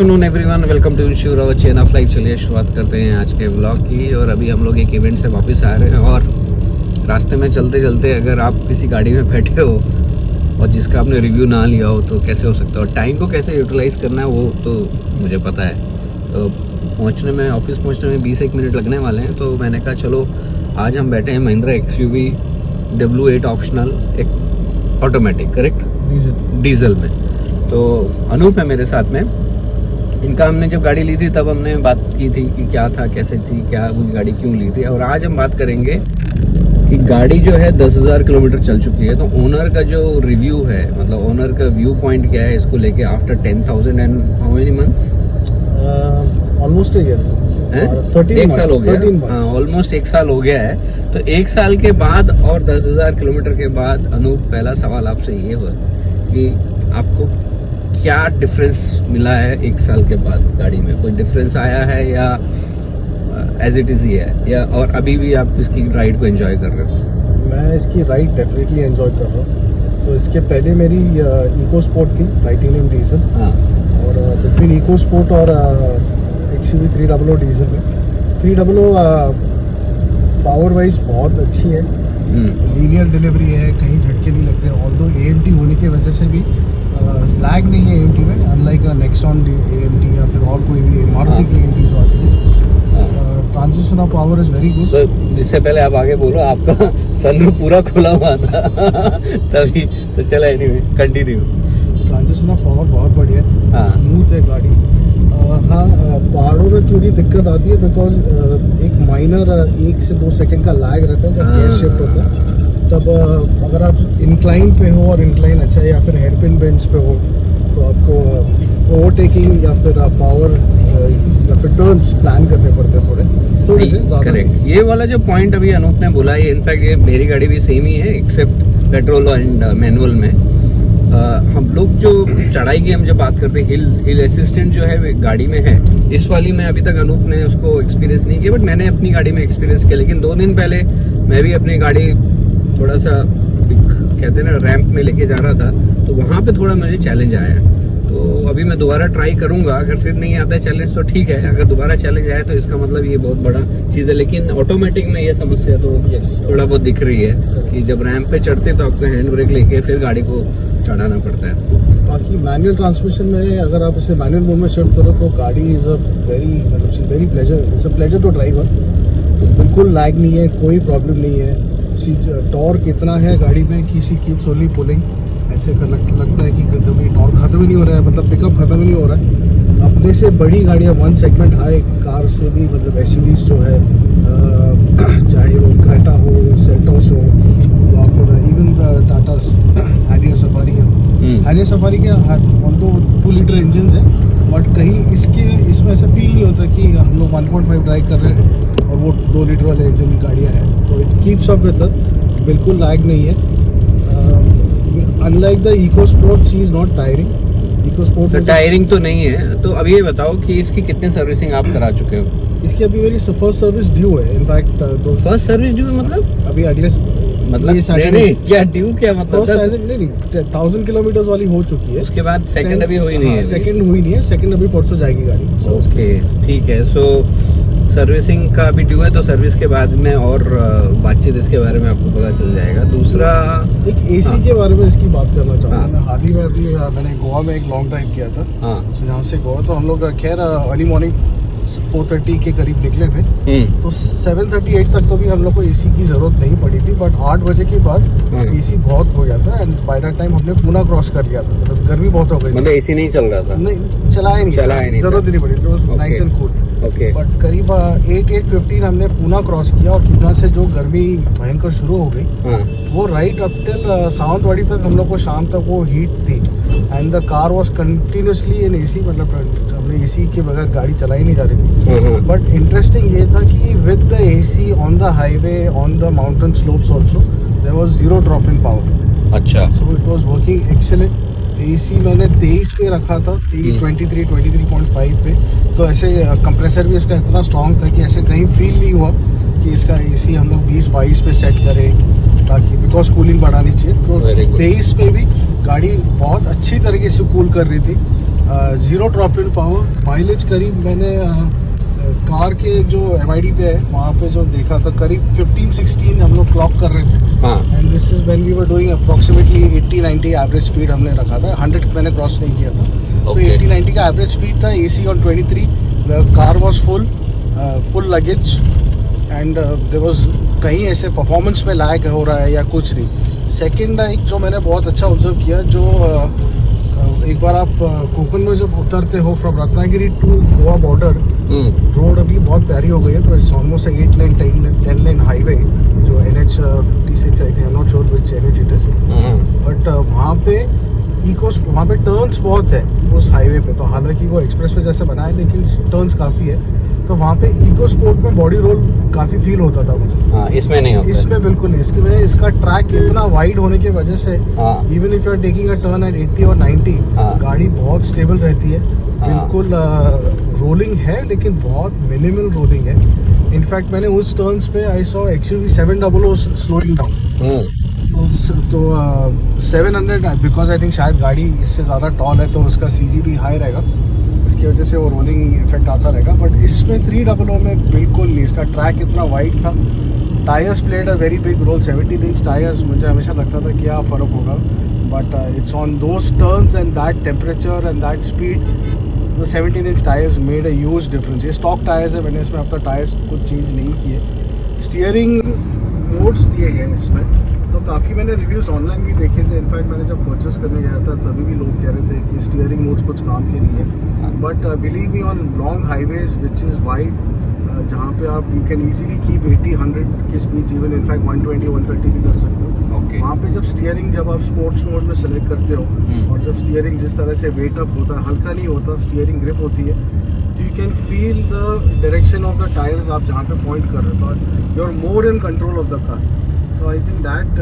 Afternoon everyone, welcome to insure our chain of life. चलिए शुरुआत करते हैं आज के ब्लॉग की। और अभी हम लोग एक इवेंट से वापस आ रहे हैं और रास्ते में चलते चलते अगर आप किसी गाड़ी में बैठे हो और जिसका आपने रिव्यू ना लिया हो तो कैसे हो सकता है, और टाइम को कैसे यूटिलाइज़ करना है वो तो मुझे पता है। तो ऑफिस पहुंचने में 20-1 मिनट लगने वाले हैं, तो मैंने कहा चलो आज हम बैठे हैं महिंद्रा XUV W8 ऑप्शनल, एक ऑटोमेटिक, करेक्ट, डीजल में। तो अनूप है मेरे साथ में। इनका हमने जब गाड़ी ली थी तब हमने बात की थी कि क्या था, कैसे थी, क्या वो गाड़ी क्यों ली थी। और आज हम बात करेंगे कि गाड़ी जो है 10,000 किलोमीटर चल चुकी है, तो ओनर का जो रिव्यू है, मतलब ओनर का व्यू पॉइंट क्या है इसको लेके after 10,000 and how many months, almost एक साल हो गया। हाँ, ऑलमोस्ट 1 साल हो गया है। तो 1 साल के बाद और 10,000 किलोमीटर के बाद अनूप, पहला सवाल आपसे ये हुआ कि आपको क्या डिफरेंस मिला है 1 साल के बाद गाड़ी में? कोई डिफरेंस आया है या एज इट इज़ ही है, या और अभी भी आप इसकी राइड को एंजॉय कर रहे हो? मैं इसकी राइड डेफिनेटली एंजॉय कर रहा हूँ। तो इसके पहले मेरी इको स्पोर्ट थी, टाइटेनियम डीजल। हाँ, और बिटवीन इको स्पोर्ट और XUV 300 डीजल में 300 पावर वाइज बहुत अच्छी है, लीनियर डिलीवरी है, कहीं झटके नहीं लगते। ऑल्दो AMT होने की वजह से भी लैग नहीं है AMT में, अनलाइक नेक्सॉन AMT या फिर और कोई भी मारुति की AMT जो आती है। Transition of power is very good. जिससे पहले आप आगे बोलो, आपका सनरूफ पूरा खुला हुआ था तभी तो चला। Anyway continue. Transition of power बहुत बढ़िया है, स्मूथ है गाड़ी। हाँ, पहाड़ों में थोड़ी दिक्कत आती है बिकॉज एक माइनर 1 से 2 सेकंड का लैग रहता है जब गियर शिफ्ट होता है। तब अगर आप इंक्लाइन पे हो और इंक्लाइन अच्छा है या फिर हेयरपिन बेंड्स पे हो तो आपको ओवरटेकिंग या फिर पावर या फिर टर्न्स प्लान करने पड़ते हैं थोड़े से ज़्यादा। करेक्ट। ये वाला जो पॉइंट अभी अनूप ने बोला है, इनफैक्ट ये मेरी गाड़ी भी सेम ही है एक्सेप्ट पेट्रोल एंड मैनुअल में। हम लोग जो चढ़ाई की हम जब बात करते हैं, हिल असिस्टेंट जो है गाड़ी में है, इस वाली में अभी तक अनूप ने उसको एक्सपीरियंस नहीं किया, बट मैंने अपनी गाड़ी में एक्सपीरियंस किया। लेकिन 2 दिन पहले मैं भी अपनी गाड़ी थोड़ा सा कहते हैं ना रैंप में लेके जा रहा था, तो वहाँ पे थोड़ा मुझे चैलेंज आया। तो अभी मैं दोबारा ट्राई करूँगा। अगर फिर नहीं आता है चैलेंज तो ठीक है, अगर दोबारा चैलेंज आए तो इसका मतलब ये बहुत बड़ा चीज़ है। लेकिन ऑटोमेटिक में ये समस्या तो थोड़ा बहुत दिख रही है कि जब रैंप पे चढ़ते तो आपको हैंड ब्रेक लेके फिर गाड़ी को चढ़ाना पड़ता है। बाकी मैनुअल ट्रांसमिशन में अगर आप इसे मैनुअल मोड में शिफ्ट करो तो गाड़ी is a very pleasure to drive. बिल्कुल लैग नहीं है, कोई प्रॉब्लम नहीं है। टॉर्क इतना है गाड़ी में कि सी कीप्स ओनली पुलिंग। ऐसे लगता है कि कभी टॉर्क खत्म ही नहीं हो रहा है, मतलब पिकअप खत्म ही नहीं हो रहा है। अपने से बड़ी गाड़ियाँ 1 सेगमेंट हाई कार से भी, मतलब SUVs जो है, चाहे वो क्रेटा हो, सेल्टोस हो या फिर इवन टाटास हैरियर सफारी है। हैरियर सफारी के ऑल्दो 2 लीटर इंजन है, बट कहीं इसमें ऐसा फील नहीं होता कि हम लोग 1.5 ड्राइव कर रहे हैं और वो 2 लीटर वाले इंजन की गाड़ियाँ हैं। तो इट कीप्स अप विद, बिल्कुल लैग नहीं है। Unlike the EcoSport, she is not tiring. EcoSport तो टायरिंग तो नहीं है। तो अभी ये बताओ कि इसकी कितनी सर्विसिंग आप करा चुके हो? इसकी अभी मेरी फर्स्ट सर्विस ड्यू है। इनफैक्ट फर्स्ट सर्विस ड्यू मतलब अभी अगले क्या ड्यू, क्या मतलब? 1000 किलोमीटर वाली हो चुकी है। उसके बाद सेकंड अभी हुई नहीं है? सेकंड हुई नहीं है, सेकंड अभी परसों जाएगी गाड़ी। ओके, ठीक है। सो सर्विसिंग का भी ड्यू है, तो सर्विस के बाद में और बातचीत इसके बारे में आपको पता चल जाएगा। दूसरा एक AC के बारे में इसकी बात करना चाहूँगा। मैं हाल ही में अभी मैंने गोवा में एक लॉन्ग ड्राइव किया था। तो यहाँ से गोवा तो हम लोग खैर अर्ली मॉर्निंग 4:30 के करीब निकले थे। तो 7:38 तक तो भी हम लोग को AC की जरूरत नहीं पड़ी थी, बट 8 बजे के बाद AC बहुत हो जाता है। एंड बाय दैट टाइम हमने पूना क्रॉस कर लिया था, मतलब गर्मी बहुत हो गई। मतलब AC नहीं चल रहा था? नहीं, चलाया नहीं, जरूरत ही नहीं पड़ी, तो नाइस एंड कूल। बट करीब 8:15 हमने पूना क्रॉस किया, और पूना से जो गर्मी भयंकर शुरू हो गई वो राइट अप टिल सावंतवाड़ी तक हम लोग को शाम तक वो हीट थी। And the car was continuously in AC, मतलब हमने AC के बगैर गाड़ी चलाई नहीं जा रही थी। बट इंटरेस्टिंग ये था कि with the AC on the highway, on the mountain slopes also, there was 0 drop in power. अच्छा। So it was working excellent. AC मैंने 23 पे रखा था, 23.5 पे। तो ऐसे कंप्रेसर भी इसका इतना स्ट्रॉन्ग था कि ऐसे कहीं फील नहीं हुआ कि इसका AC हम लोग 20-22 पे सेट करें, ताकि बिकॉज कूलिंग बढ़ानी चाहिए। तो 23 पे भी गाड़ी बहुत अच्छी तरीके से कूल कर रही थी। Zero drop in power, mileage करीब मैंने कार के जो MID पे है वहाँ पे जो देखा था करीब 15-16 हम लोग क्लॉक कर रहे थे। हाँ and this is when we were doing approximately 80-90 average speed हमने रखा था, 100 मैंने क्रॉस नहीं किया था। तो Okay. 80-90 का एवरेज स्पीड था, AC on 23, the car was full luggage and there was कहीं ऐसे परफॉर्मेंस में लैग हो रहा है या कुछ नहीं। सेकंड एक जो मैंने बहुत अच्छा ऑब्जर्व किया, जो एक बार आप कोकण में जब उतरते हो from Ratnagiri to Goa border, road अभी बहुत प्यारी हो गई है, तो it's almost 8 lane 10 lane highway जो NH 56 I think, I am not sure which NH it is, but वहाँ पे वहाँ पे टर्न्स बहुत है उस हाईवे पे। तो हालांकि वो एक्सप्रेसवे जैसे बना है लेकिन टर्न्स काफ़ी है, तो वहाँ पे इको स्पोर्ट में बॉडी रोल काफ़ी फील होता था मुझे। हाँ, इसमें नहीं होता। इसमें बिल्कुल नहीं, इसके में इसका ट्रैक इतना वाइड होने की वजह से हाँ। Even if you are taking a turn at 80 और 90, हाँ। गाड़ी बहुत स्टेबल रहती है। बिल्कुल रोलिंग है लेकिन बहुत मिनिमल रोलिंग है। इनफैक्ट मैंने उस टर्न्स पे I saw XUV 700 slowing down, तो 700 बिकॉज आई थिंक शायद गाड़ी इससे ज़्यादा टॉल है तो उसका CG भी हाई रहेगा, इसकी वजह से वो रोलिंग इफेक्ट आता रहेगा। बट इसमें 300 में बिल्कुल नहीं, इसका ट्रैक इतना वाइड था। Tyres played a very big role, 17 inch tyres, मुझे हमेशा लगता था क्या फ़र्क होगा, but it's on those turns and that temperature and that speed, तो 17 inch tyres made a huge difference. ये स्टॉक टायर्स है, मैंने इसमें अब तक टायर्स कुछ चेंज नहीं किए। स्टीयरिंग मोड्स दिए गए इसमें, तो काफ़ी मैंने रिव्यूज़ ऑनलाइन भी देखे थे। इनफैक्ट मैंने जब परचेस करने गया था तभी भी लोग कह रहे थे कि स्टीयरिंग मोड्स कुछ काम के नहीं है, but believe me on long highways which is wide, जहाँ पे आप यू कैन ईजिली कीप 80-100 की स्पीड, इवन इनफैक्ट 120-130 भी कर सकते हो। वहाँ पे जब स्टीयरिंग जब आप स्पोर्ट्स मोड में सेलेक्ट करते हो और जब स्टीयरिंग जिस तरह से वेट अप होता है, हल्का नहीं होता, स्टीयरिंग ग्रिप होती है, तो you can feel the direction of the tyres, आप जहाँ पे पॉइंट कर रहे हो, you are more in control of the car. तो आई थिंक दैट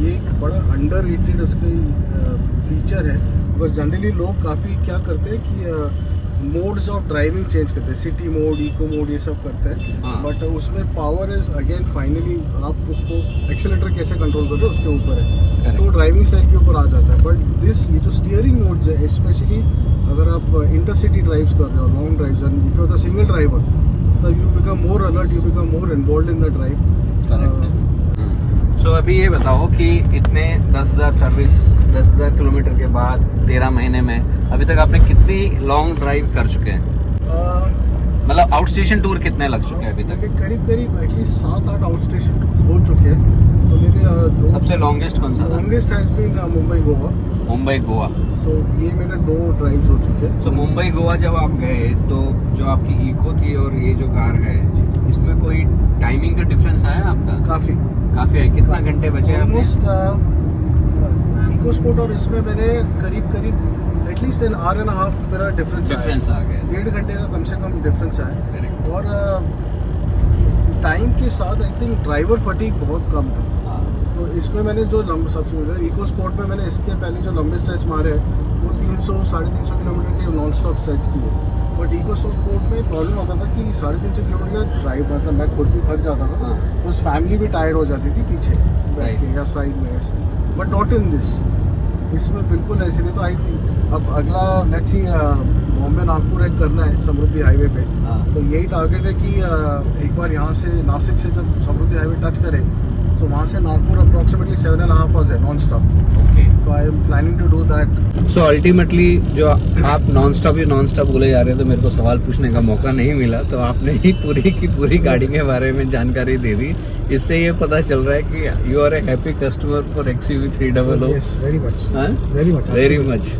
ये एक बड़ा अंडररेटेड इसका फीचर है, बिकॉज जनरली लोग काफ़ी क्या करते हैं कि मोड्स ऑफ ड्राइविंग चेंज करते हैं, सिटी मोड, इको मोड, ये सब करते हैं, बट उसमें पावर इज अगेन फाइनली आप उसको एक्सेलेरेटर कैसे कंट्रोल करते हो उसके ऊपर है, तो ड्राइविंग स्टाइल के ऊपर आ जाता है। बट दिस ये जो स्टीयरिंग मोड्स है, स्पेशली अगर आप इंटरसिटी ड्राइव्स कर रहे हो, long drives, and if you are the single driver, तो you become more alert, you become more involve in the drive. So अभी ये बताओ कि इतने 10,000 सर्विस, 10,000 किलोमीटर के बाद 13 महीने में अभी तक आपने कितनी लॉन्ग ड्राइव कर चुके हैं? मतलब आउट स्टेशन टूर कितने लग चुके हैं अभी तक? करीब एटलीस्ट 7-8 आउट स्टेशन टूर हो चुके हैं। तो मेरे सबसे लॉन्गेस्ट कौन सा था? Longest has been Mumbai Goa. Mumbai Goa. So ये मेरे 2 ड्राइव्स हो चुके हैं। तो मुंबई गोवा जब आप गए तो जो आपकी इको थी और ये जो कार है, इसमें कोई टाइमिंग का डिफरेंस आया आपका? काफ़ी है। कितना घंटे बचे हैं? ऑलमोस्ट इको स्पोर्ट और इसमें मैंने करीब at least an hour and half मेरा डिफरेंस आ गया। 1.5 घंटे का कम से कम डिफरेंस है। और टाइम के साथ आई थिंक ड्राइवर फटीग बहुत कम था। तो इसमें मैंने जो सबसे इको स्पोर्ट में मैंने इसके पहले जो लंबे स्ट्रेच मारे हैं वो 300-350 किलोमीटर के नॉन स्टॉप स्ट्रेच किए। बट इको स्पोर्ट में प्रॉब्लम होता था कि 350 किलोमीटर का ड्राइव, मतलब मैं खुद भी थक जाता था, उस फैमिली भी टायर्ड हो जाती थी पीछे बैठ के या साइड में ऐसे। बट नॉट इन दिस, इसमें बिल्कुल ऐसे नहीं। तो आई थिंक अब अगला लेट्स सी बॉम्बे नागपुर एक करना है समृद्धि हाईवे पे, तो यही टारगेट है कि एक बार यहाँ से नासिक से जब समृद्धि हाईवे टच करें तो वहाँ से नागपुर अप्रॉक्सीमेटली 7.5 आवर्स है नॉन स्टॉप। तो I am planning to do that. So ultimately जो आप नॉन स्टॉप बोले जा रहे हैं, तो मेरे को सवाल पूछने का मौका नहीं मिला, तो आपने ही पूरी की पूरी गाड़ी के बारे में जानकारी दे दी। इससे ये पता चल रहा है कि you are a happy customer for XUV 300। Yes, very much. Very much.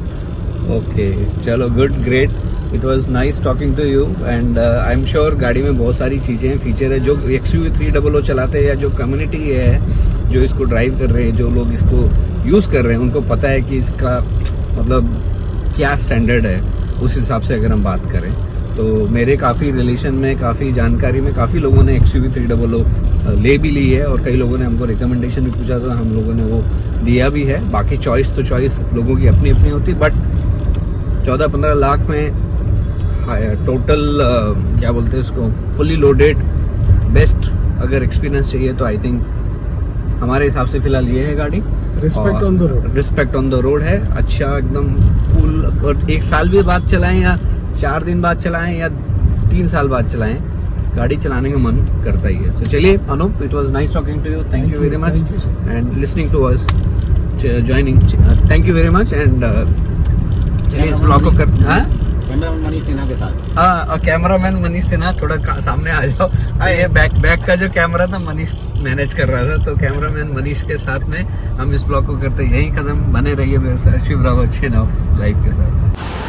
Okay, चलो good, great. It was nice talking to you and I am sure गाड़ी में बहुत सारी चीज़ें फीचर है जो XUV 300 चलाते हैं या जो कम्युनिटी है जो इसको ड्राइव कर रहे हैं, जो लोग इसको यूज़ कर रहे हैं, उनको पता है कि इसका मतलब क्या स्टैंडर्ड है। उस हिसाब से अगर हम बात करें तो मेरे काफ़ी रिलेशन में, काफ़ी जानकारी में काफ़ी लोगों ने XUV 300 ले भी ली है और कई लोगों ने हमको रिकमेंडेशन भी पूछा, तो हम लोगों ने वो दिया भी है। बाकी चॉइस लोगों की अपनी अपनी होती, बट 14-15 लाख में टोटल क्या बोलते हैं उसको, फुली लोडेड बेस्ट अगर एक्सपीरियंस चाहिए तो आई थिंक हमारे हिसाब से फिलहाल ये है गाड़ी। Respect on the road. Respect on the road है, अच्छा एकदम कूल। और 1 साल भी बाद चलाएं या 4 दिन बाद चलाएं या 3 साल बाद चलाएं, गाड़ी चलाने का मन करता ही है। तो चलिए Anoop, it was nice talking to you, thank you very much and listening to us, joining, thank you very much. And चलिए इस ब्लॉग को कर, हाँ कैमरामैन मनीष सिन्हा के साथ। हाँ, और कैमरामैन मनीष सिन्हा, थोड़ा सामने आ जाओ। हाँ, ये बैक का जो कैमरा था मनीष मैनेज कर रहा था, तो कैमरामैन मनीष के साथ में हम इस ब्लॉग को करते, यही कदम बने रहिए मेरे साथ शिव रावत चैनल लाइव के साथ।